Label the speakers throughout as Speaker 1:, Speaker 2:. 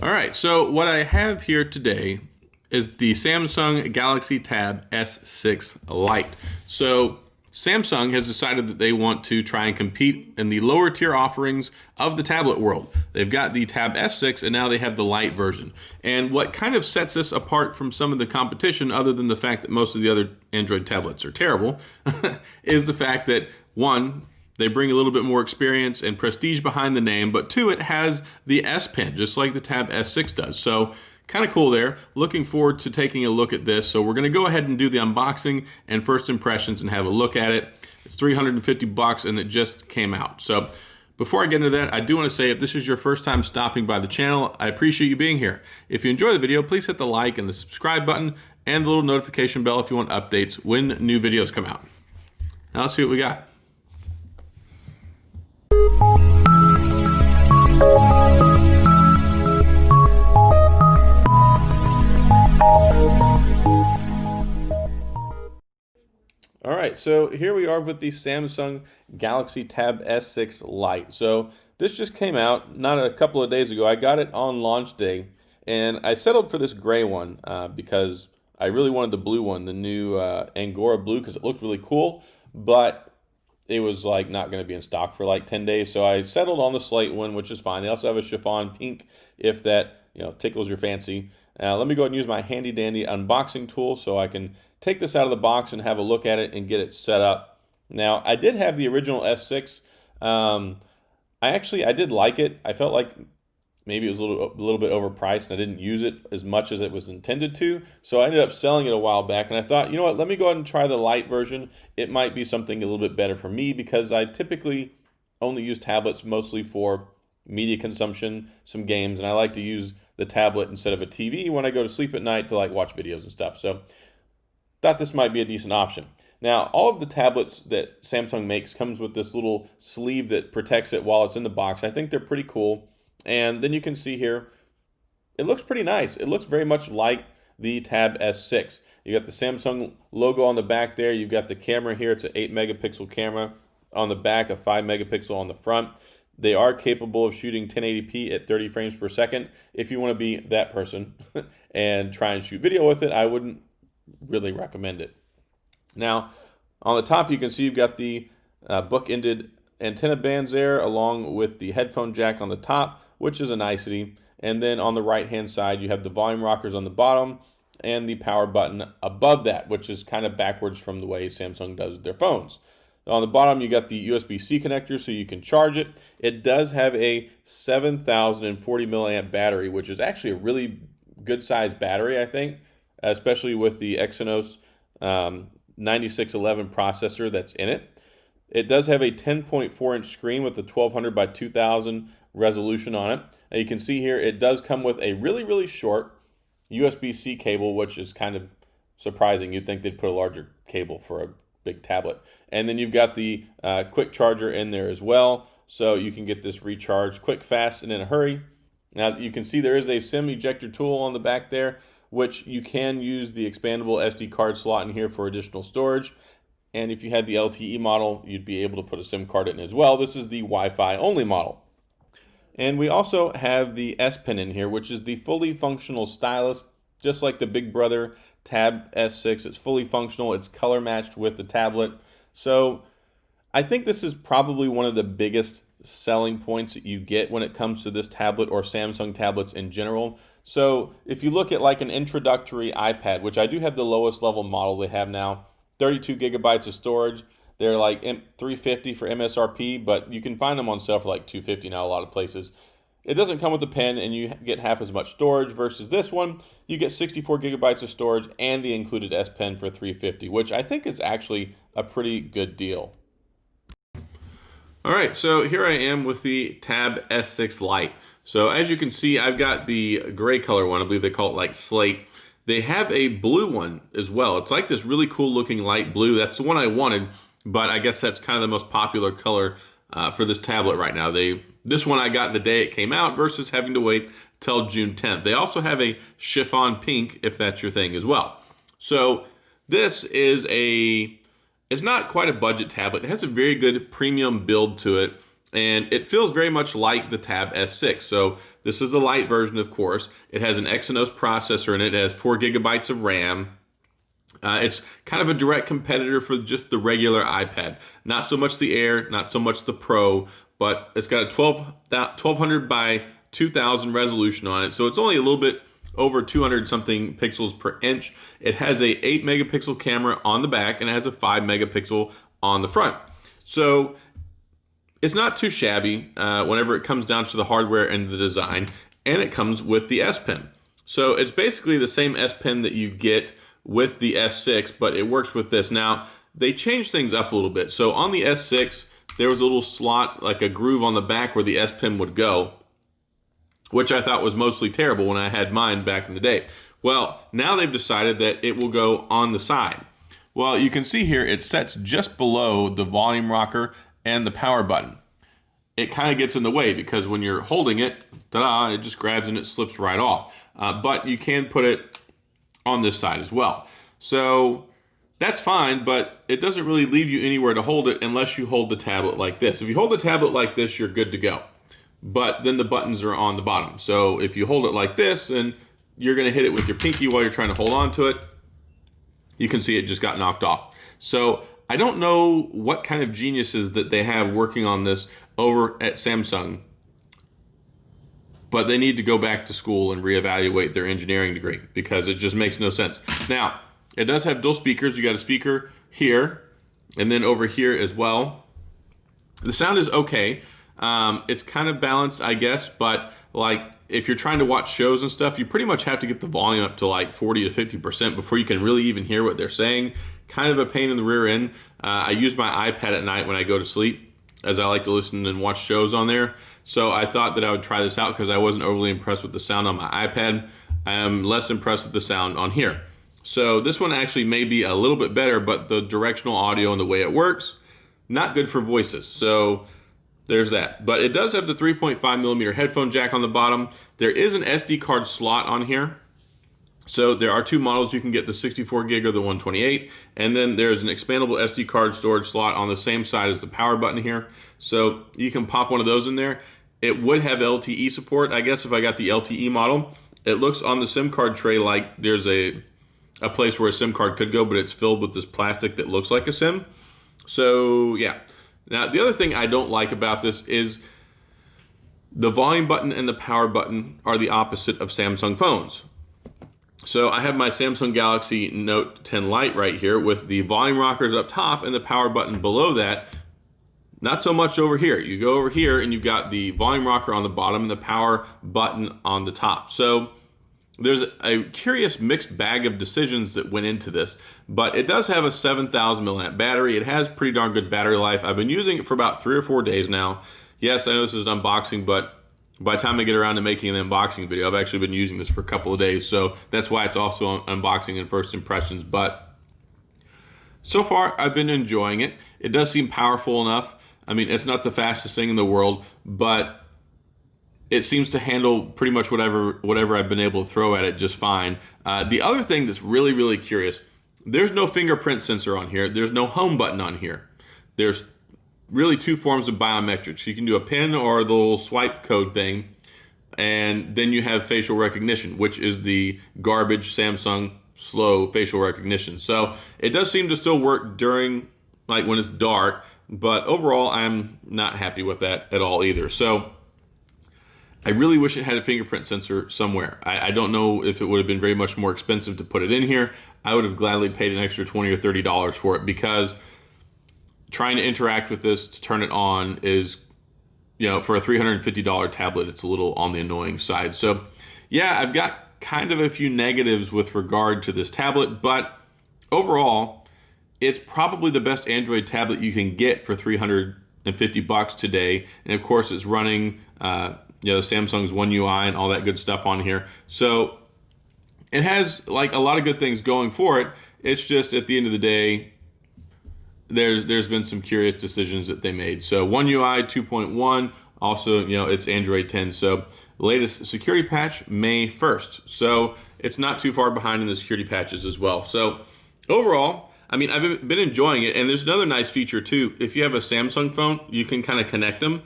Speaker 1: All right, so what I have here today is the Samsung Galaxy Tab S6 Lite. So Samsung has decided that they want to try and compete in the lower tier offerings of the tablet world. They've got the Tab S6 and now they have the Lite version. And what kind of sets this apart from some of the competition, other than the fact that most of the other Android tablets are terrible, is the fact that one, they bring a little bit more experience and prestige behind the name, but two, it has the S Pen, just like the Tab S6 does. So kind of cool there. Looking forward to taking a look at this. So we're going to go ahead and do the unboxing and first impressions and have a look at it. It's $350 and it just came out. So before I get into that, I do want to say if this is your first time stopping by the channel, I appreciate you being here. If you enjoy the video, please hit the like and the subscribe button and the little notification bell if you want updates when new videos come out. Now let's see what we got. All right, so here we are with the Samsung Galaxy Tab S6 Lite. So this just came out not a couple of days ago. I got it on launch day, and I settled for this gray one because I really wanted the blue one, the new Angora blue, because it looked really cool, but it was like not going to be in stock for like 10 days. So I settled on the slate one, which is fine. They also have a chiffon pink if that tickles your fancy. Let me go ahead and use my handy dandy unboxing tool so I can take this out of the box and have a look at it and get it set up. Now, I did have the original S6. I did like it. I felt like maybe it was a little bit overpriced and I didn't use it as much as it was intended to. So I ended up selling it a while back, and I thought, you know what, let me go ahead and try the Lite version. It might be something a little bit better for me because I typically only use tablets mostly for media consumption, some games, and I like to use the tablet instead of a TV when I go to sleep at night to like watch videos and stuff. So thought this might be a decent option. Now, all of the tablets that Samsung makes comes with this little sleeve that protects it while it's in the box. I think they're pretty cool. And then you can see here, it looks pretty nice. It looks very much like the Tab S6. You got the Samsung logo on the back there. You've got the camera here. It's an 8 megapixel camera on the back, a 5 megapixel on the front. They are capable of shooting 1080p at 30 frames per second. If you want to be that person and try and shoot video with it, I wouldn't really recommend it. Now, on the top, you can see you've got the book-ended antenna bands there, along with the headphone jack on the top, which is a nicety. And then on the right-hand side, you have the volume rockers on the bottom and the power button above that, which is kind of backwards from the way Samsung does their phones. On the bottom, you got the USB-C connector so you can charge it. It does have a 7,040 milliamp battery, which is actually a really good-sized battery, I think, especially with the Exynos 9611 processor that's in it. It does have a 10.4-inch screen with the 1200 by 2000 resolution on it. And you can see here it does come with a really, really short USB-C cable, which is kind of surprising. You'd think they'd put a larger cable for a big tablet. And then you've got the quick charger in there as well, so you can get this recharged quick, fast, and in a hurry. Now you can see there is a SIM ejector tool on the back there, which you can use the expandable SD card slot in here for additional storage. And if you had the LTE model, you'd be able to put a SIM card in as well. This is the Wi-Fi only model. And we also have the S-Pen in here, which is the fully functional stylus, just like the big brother Tab S6. It's fully functional. It's color matched with the tablet. So I think this is probably one of the biggest selling points that you get when it comes to this tablet or Samsung tablets in general. So if you look at like an introductory iPad, which I do have the lowest level model they have now, 32 gigabytes of storage. They're like $350 for MSRP, but you can find them on sale for like $250 now a lot of places. It doesn't come with a pen and you get half as much storage versus this one. You get 64 gigabytes of storage and the included S Pen for $350, which I think is actually a pretty good deal. All right, so here I am with the Tab S6 Lite. So as you can see, I've got the gray color one. I believe they call it like slate. They have a blue one as well. It's like this really cool looking light blue. That's the one I wanted, but I guess that's kind of the most popular color for this tablet right now. This one I got the day it came out versus having to wait till June 10th. They also have a chiffon pink if that's your thing as well. So this is it's not quite a budget tablet. It has a very good premium build to it. And it feels very much like the Tab S6. So this is the Lite version, of course. It has an Exynos processor in it. It has 4 gigabytes of RAM. It's kind of a direct competitor for just the regular iPad. Not so much the Air, not so much the Pro, but it's got a 1200 by 2000 resolution on it. So it's only a little bit over 200 something pixels per inch. It has a 8 megapixel camera on the back, and it has a 5 megapixel on the front. So it's not too shabby whenever it comes down to the hardware and the design, and it comes with the S-Pen. So it's basically the same S-Pen that you get with the S6, but it works with this. Now, they changed things up a little bit. So on the S6, there was a little slot, like a groove on the back where the S-Pen would go, which I thought was mostly terrible when I had mine back in the day. Well, now they've decided that it will go on the side. Well, you can see here it sets just below the volume rocker and the power button. It kind of gets in the way because when you're holding it, ta-da, it just grabs and it slips right off. But you can put it on this side as well. So that's fine, but it doesn't really leave you anywhere to hold it unless you hold the tablet like this. If you hold the tablet like this, you're good to go. But then the buttons are on the bottom. So if you hold it like this and you're going to hit it with your pinky while you're trying to hold on to it, you can see it just got knocked off. So I don't know what kind of geniuses that they have working on this over at Samsung, but they need to go back to school and reevaluate their engineering degree because it just makes no sense. Now, it does have dual speakers. You got a speaker here and then over here as well. The sound is okay. It's kind of balanced, I guess, but like if you're trying to watch shows and stuff, you pretty much have to get the volume up to like 40 to 50% before you can really even hear what they're saying. Kind of a pain in the rear end. I use my iPad at night when I go to sleep, as I like to listen and watch shows on there. So I thought that I would try this out because I wasn't overly impressed with the sound on my iPad. I am less impressed with the sound on here. So this one actually may be a little bit better, but the directional audio and the way it works, not good for voices. So there's that. But it does have the 3.5 millimeter headphone jack on the bottom. There is an SD card slot on here. So there are two models. You can get the 64 gig or the 128. And then there's an expandable SD card storage slot on the same side as the power button here. So you can pop one of those in there. It would have LTE support, I guess, if I got the LTE model. It looks on the SIM card tray like there's a place where a SIM card could go, but it's filled with this plastic that looks like a SIM. So yeah. Now, the other thing I don't like about this is the volume button and the power button are the opposite of Samsung phones. So I have my Samsung Galaxy Note 10 Lite right here with the volume rockers up top and the power button below that. Not so much over here. You go over here and you've got the volume rocker on the bottom and the power button on the top. So there's a curious mixed bag of decisions that went into this, but it does have a 7,000 milliamp battery. It has pretty darn good battery life. I've been using it for about 3 or 4 days now. Yes, I know this is an unboxing, but by the time I get around to making an unboxing video, I've actually been using this for a couple of days. So that's why it's also unboxing and first impressions. But so far, I've been enjoying it. It does seem powerful enough. I mean, it's not the fastest thing in the world, but it seems to handle pretty much whatever I've been able to throw at it just fine. The other thing that's really, really curious, there's no fingerprint sensor on here. There's no home button on here. There's really two forms of biometrics. You can do a pin or the little swipe code thing, and then you have facial recognition, which is the garbage Samsung slow facial recognition. So it does seem to still work during, like when it's dark, but overall I'm not happy with that at all either. So I really wish it had a fingerprint sensor somewhere. I don't know if it would have been very much more expensive to put it in here. I would have gladly paid an extra $20 or $30 for it because trying to interact with this to turn it on is, you know, for a $350 tablet, it's a little on the annoying side. So yeah, I've got kind of a few negatives with regard to this tablet, but overall, it's probably the best Android tablet you can get for $350 today. And of course, it's running Samsung's One UI and all that good stuff on here. So it has like a lot of good things going for it. It's just at the end of the day, there's been some curious decisions that they made. So One UI 2.1, also, it's Android 10. So latest security patch, May 1st. So it's not too far behind in the security patches as well. So overall, I mean, I've been enjoying it. And there's another nice feature too. If you have a Samsung phone, you can kind of connect them.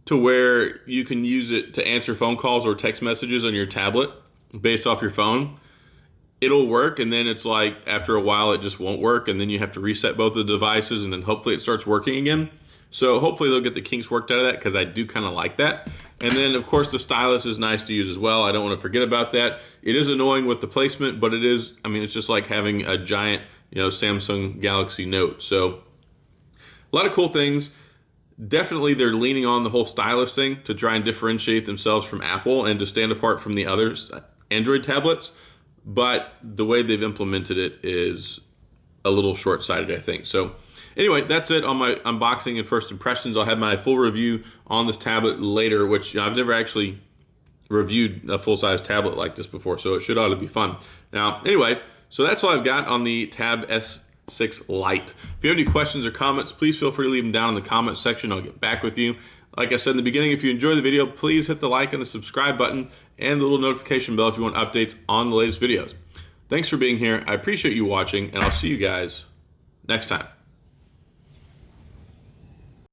Speaker 1: to where you can use it to answer phone calls or text messages on your tablet based off your phone. It'll work, and then it's like after a while it just won't work, and then you have to reset both the devices, and then hopefully it starts working again. So hopefully they'll get the kinks worked out of that, because I do kind of like that. And then of course the stylus is nice to use as well. I don't want to forget about that. It is annoying with the placement, but it is, I mean, it's just like having a giant, Samsung Galaxy Note. So a lot of cool things. Definitely they're leaning on the whole stylus thing to try and differentiate themselves from Apple and to stand apart from the other Android tablets. But the way they've implemented it is a little short-sighted, I think. So anyway, that's it on my unboxing and first impressions. I'll have my full review on this tablet later, which I've never actually reviewed a full-size tablet like this before, so it should ought to be fun. Now, anyway, so that's all I've got on the Tab S6 Lite. If you have any questions or comments, please feel free to leave them down in the comments section. I'll get back with you. Like I said in the beginning, if you enjoyed the video, please hit the like and the subscribe button and the little notification bell if you want updates on the latest videos. Thanks for being here. I appreciate you watching, and I'll see you guys next time.